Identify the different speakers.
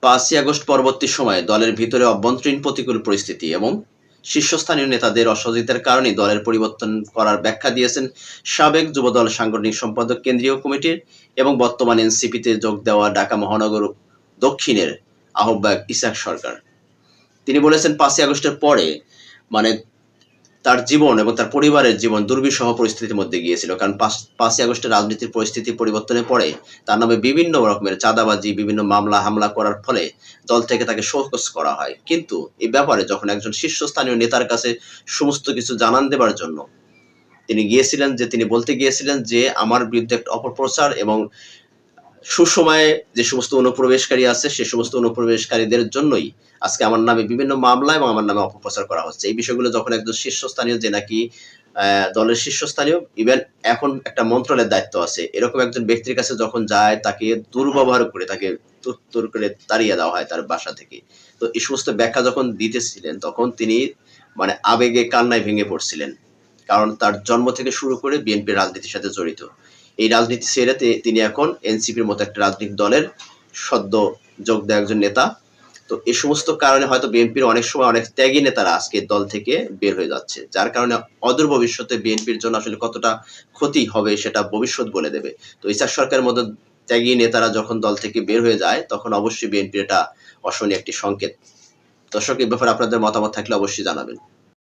Speaker 1: ৫ই আগস্ট পরবর্তী সময়ে দলের ভিতরে অভ্যন্তরীণ প্রতিকূল পরিস্থিতি এবং শীর্ষস্থানীয় নেতাদের অসহযোগিতার কারণেই দলের পরিবর্তন করার ব্যাখ্যা দিয়েছেন সাবেক যুবদল সাংগঠনিক সম্পাদক কেন্দ্রীয় কমিটির এবং বর্তমান এনসিপিতে যোগ দেওয়া ঢাকা মহানগর দক্ষিণের আহ্বায়ক ইসাক সরকার। তিনি বলেছেন ৫ই আগস্টের পরে মানে তার জীবন এবং তার পরিবারের জীবন দুর্বিষহ পরিস্থিতির মধ্যে গিয়েছিল, কারণ ৫ই আগস্টের রাজনীতির পরিস্থিতি পরিবর্তনের পরে তার নামে বিভিন্ন রকমের চাঁদাবাজি, বিভিন্ন মামলা হামলা করার ফলে দল থেকে তাকে শোকজ করা হয়। কিন্তু এই ব্যাপারে যখন একজন শীর্ষস্থানীয় নেতার কাছে সমস্ত কিছু জানান দেবার জন্য তিনি বলতে গিয়েছিলেন যে আমার বিরুদ্ধে একটা অপপ্রচার এবং সুসময়ে যে সমস্ত অনুপ্রবেশকারী আছে সে সমস্ত অনুপ্রবেশকারীদের জন্যই আজকে আমার নামে বিভিন্ন মামলা এবং আমার নামে অপপ্রচার করা হচ্ছে। এই বিষয়গুলো যখন একজন শীর্ষস্থানীয়, যে নাকি দলের শীর্ষস্থানীয়, ইভেন এখন একটা মন্ত্রণালয়ের দায়িত্ব আছে, এরকম একজন ব্যক্তির কাছে যখন যায় তাকে দুর্ব্যবহার করে তাকে তুর করে তাড়িয়ে দেওয়া হয় তার বাসা থেকে। তো এই সমস্ত ব্যাখ্যা যখন দিতেছিলেন তখন তিনি আবেগে কান্নায় ভেঙে পড়ছিলেন, কারণ তার জন্ম থেকে শুরু করে বিএনপির রাজনীতির সাথে জড়িত। এই রাজনীতি ছেড়ে তিনি এখন এনসিপির মতো একটা রাজনৈতিক দলের সদ্য যোগ দেওয়া একজন নেতা। তো এই সমস্ত কারণে হয়তো বিএনপির অনেক সময় অনেক ত্যাগী নেতারা আজকে দল থেকে বের হয়ে যাচ্ছে, যার কারণে অদূর ভবিষ্যতে বিএনপির জন্য আসলে কতটা ক্ষতি হবে সেটা ভবিষ্যৎ বলে দেবে। তো ইসাক সরকারের মতো ত্যাগী নেতারা যখন দল থেকে বের হয়ে যায় তখন অবশ্যই বিএনপির এটা অশনি একটি সংকেত। দর্শক, এই ব্যাপারে আপনাদের মতামত থাকলে অবশ্যই জানাবেন।